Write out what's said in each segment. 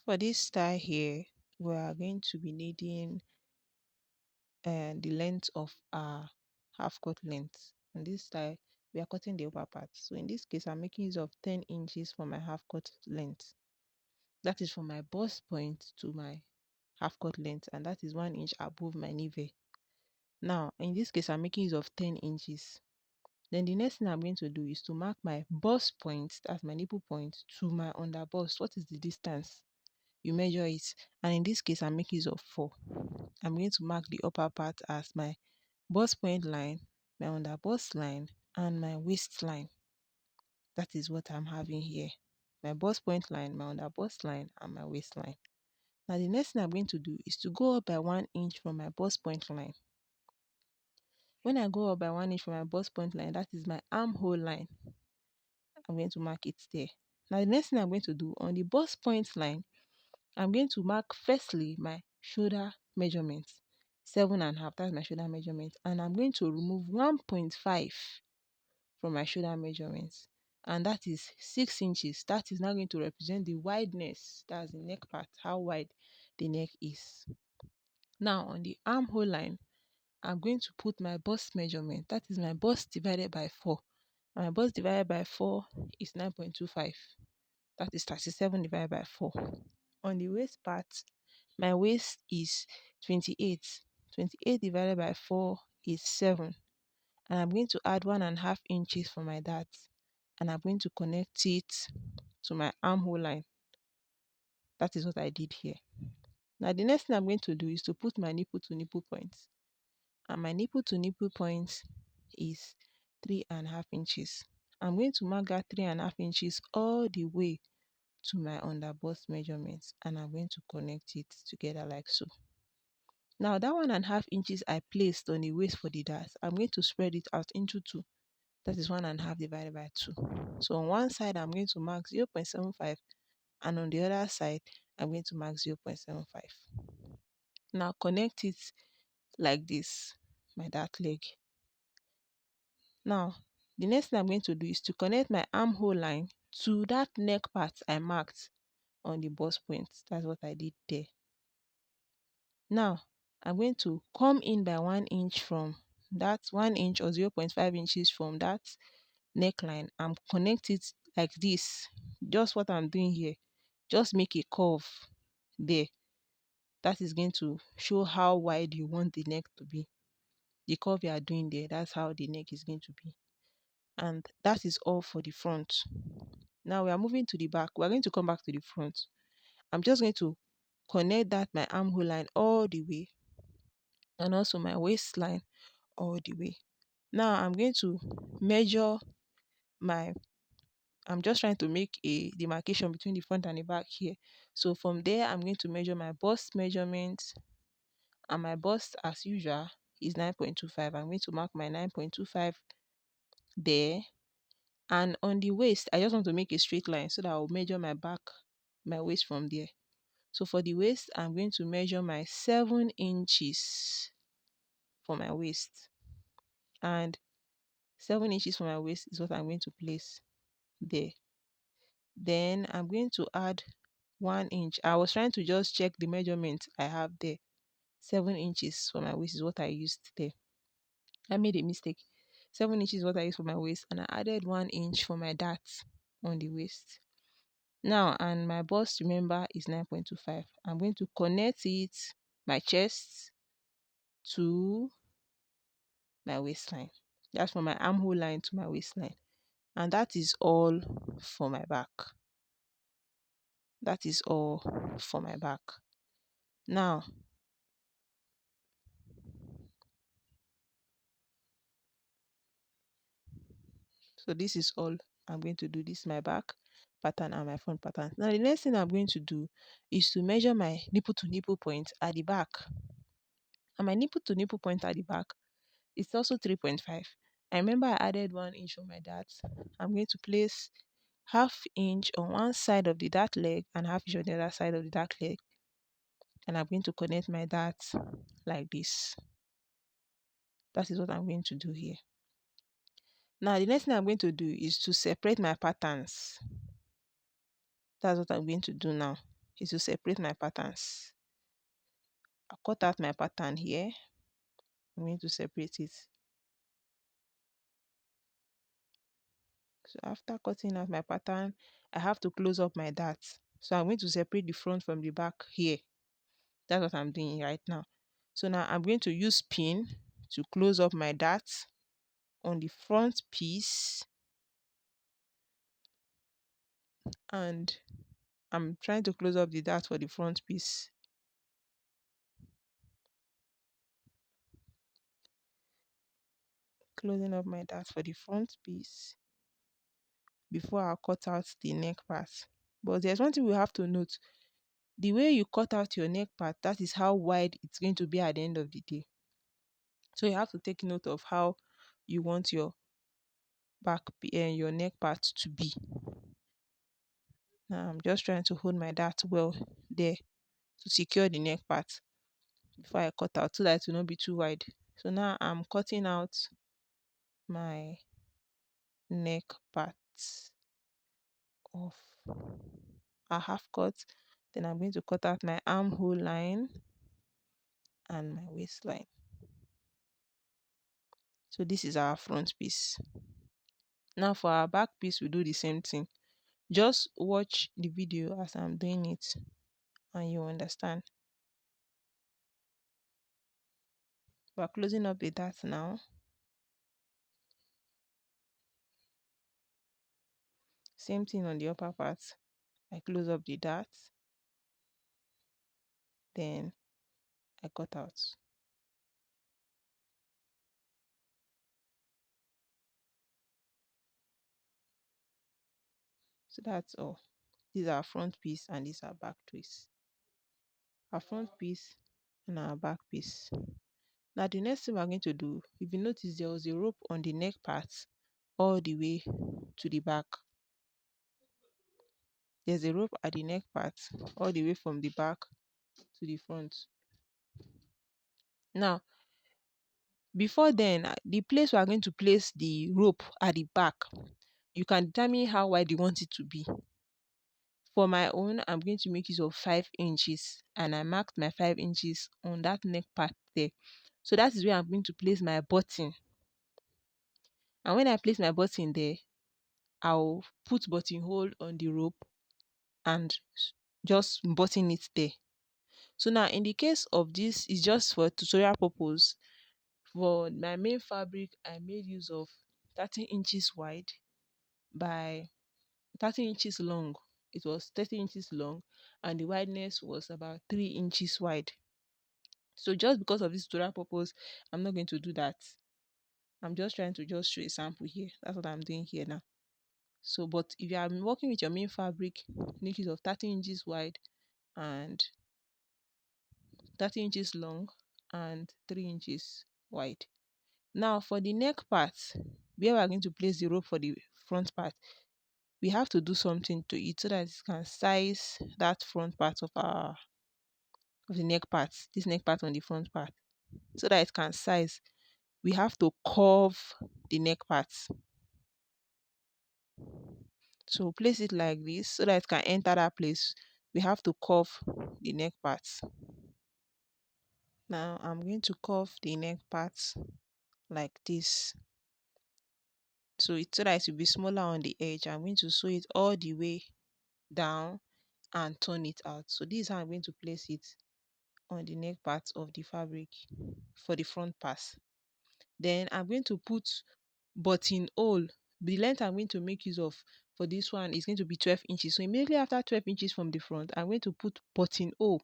For this style here, we are going to be needing the length of our half cut length. In this style, we are cutting the upper part. So in this case, I'm making use of 10 inches for my half cut length. That is from my bust point to my half cut length, and that is 1 inch above my navel. Now, in this case, I'm making use of 10 inches. Then the next thing I'm going to do is to mark my bust point, that's my nipple point, to my under bust. What is the distance? You measure it, and in this case I'm making use of 4. I'm going to mark the upper part as my bust point line, my under bust line, and my waistline. That is what I'm having here. My bust point line, my under bust line, and my waistline. Now the next thing I'm going to do is to go up by 1 inch from my bust point line. When I go up by 1 inch from my bust point line, that is my armhole line. I'm going to mark it there. Now the next thing I'm going to do on the bust point line, I'm going to mark firstly my shoulder measurement, 7.5. That's my shoulder measurement, and I'm going to remove 1.5 from my shoulder measurement, and that is 6 inches. That is now going to represent the wideness. That's the neck part, how wide the neck is. Now on the armhole line, I'm going to put my bust measurement. That is my bust divided by 4. And my bust divided by 4 is 9.25. That is 37 divided by 4. On the waist part, my waist is 28. 28 divided by 4 is 7. And I'm going to add 1.5 inches for my dart. And I'm going to connect it to my armhole line. That is what I did here. Now the next thing I'm going to do is to put my nipple to nipple points. And my nipple to nipple point is 3.5 inches. I'm going to mark that 3.5 inches all the way to my under bust measurements, and I'm going to connect it together like so. Now that 1.5 inches I placed on the waist for the dart, I'm going to spread it out into 2. That is 1.5 divided by 2. So on one side I'm going to mark 0.75, and on the other side I'm going to mark 0.75. Now connect it like this, my dart leg. Now the next thing I'm going to do is to connect my armhole line to that neck part I marked on the bust point. That's what I did there. Now I'm going to come in by 1 inch from that 1 inch or 0.5 inches from that neckline and connect it like this. Just what I'm doing here. Just make a curve there. That is going to show how wide you want the neck to be. The curve you are doing there, that's how the neck is going to be. And that is all for the front. Now we are moving to the back. We're going to come back to the front. I'm just going to connect that my armhole line all the way, and also my waistline all the way. Now I'm going to measure my, I'm just trying to make a demarcation between the front and the back here. So from there I'm going to measure my bust measurement, and my bust as usual is 9.25. I'm going to mark my 9.25 there. And on the waist, I just want to make a straight line so that I'll measure my back, my waist from there. So for the waist, I'm going to measure my 7 inches for my waist. And 7 inches for my waist is what I'm going to place there. Then I'm going to add 1 inch. I was trying to just check the measurement I have there. 7 inches for my waist is what I used there. I made a mistake. 7 inches is what I used for my waist, and I added 1 inch for my dart on the waist. Now, and my bust, remember, is 9.25. I'm going to connect it, my chest, to my waistline. That's from my armhole line to my waistline. And that is all for my back. That is all for my back. Now, so this is all I'm going to do. This is my back pattern and my front pattern. Now, the next thing I'm going to do is to measure my nipple to nipple point at the back. And my nipple to nipple point at the back is also 3.5. I remember I added 1 inch on my dart. I'm going to place half inch on one side of the dart leg and half inch on the other side of the dart leg. And I'm going to connect my dart like this. That is what I'm going to do here. Now, the next thing I'm going to do is to separate my patterns. That's what I'm going to do now. is to separate my patterns. I cut out my pattern here. I'm going to separate it. So after cutting out my pattern, I have to close up my dart. So I'm going to separate the front from the back here. That's what I'm doing right now. So now I'm going to use pin to close up my dart on the front piece, and I'm trying to close up the dart for the front piece. Closing up my dart for the front piece before I cut out the neck part. But there's one thing we have to note. The way you cut out your neck part, that is how wide it's going to be at the end of the day. So you have to take note of how you want your and your neck part to be. Now I'm just trying to hold my dart well there to secure the neck part before I cut out so that it will not be too wide. So now I'm cutting out my neck part off a half cut. Then I'm going to cut out my armhole line and my waistline. So this is our front piece. Now for our back piece, we do the same thing. Just watch the video as I'm doing it and you understand. We're closing up the dart now. Same thing on the upper part. I close up the dart, then I cut out. So that's all. These are front piece and these are back piece. Our front piece and our back piece. Now the next thing we're going to do, if you notice there was a rope on the neck part all the way to the back. There's a rope at the neck part all the way from the back to the front. Now, before then, the place we are going to place the rope at the back, you can determine how wide you want it to be. For my own, I'm going to make use of 5 inches, and I marked my 5 inches on that neck part there. So that is where I'm going to place my button. And when I place my button there, I'll put buttonhole on the rope and just button it there. So now in the case of this, it's just for tutorial purpose. For my main fabric, I made use of 30 inches wide by 30 inches long. It was 30 inches long and the wideness was about 3 inches wide. So just because of this tutorial purpose, I'm not going to do that. I'm just trying to just show a sample here. That's what I'm doing here now. So, but if you are working with your main fabric, make use of 30 inches wide and 30 inches long and 3 inches wide. Now for the neck part, where we are going to place the rope for the front part, we have to do something to it so that it can size that front part of the neck part, this neck part on the front part, so that it can size. We have to curve the neck part. So place it like this so that it can enter that place. We have to curve the neck part. Now I'm going to curve the neck part like this. So it's so that it will be smaller on the edge. I'm going to sew it all the way down and turn it out. So this is how I'm going to place it on the neck part of the fabric for the front pass. Then I'm going to put buttonhole. The length I'm going to make use of for this one is going to be 12 inches. So immediately after 12 inches from the front, I'm going to put buttonhole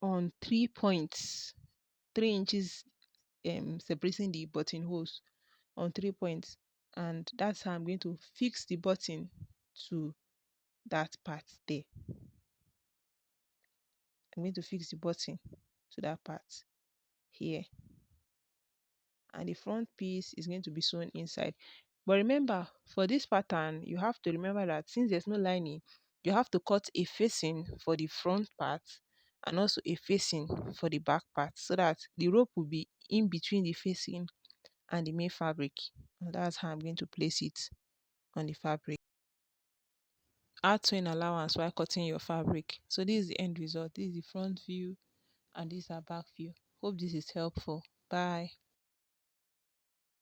on 3 points, 3 inches separating the buttonholes on 3 points. And that's how I'm going to fix the button to that part there. I'm going to fix the button to that part here, and the front piece is going to be sewn inside. But remember, for this pattern, you have to remember that since there's no lining, you have to cut a facing for the front part and also a facing for the back part so that the rope will be in between the facing and the main fabric. And that's how I'm going to place it on the fabric. add sewing allowance while cutting your fabric. So this is the end result. This is the front view and this is our back view. Hope this is helpful. Bye.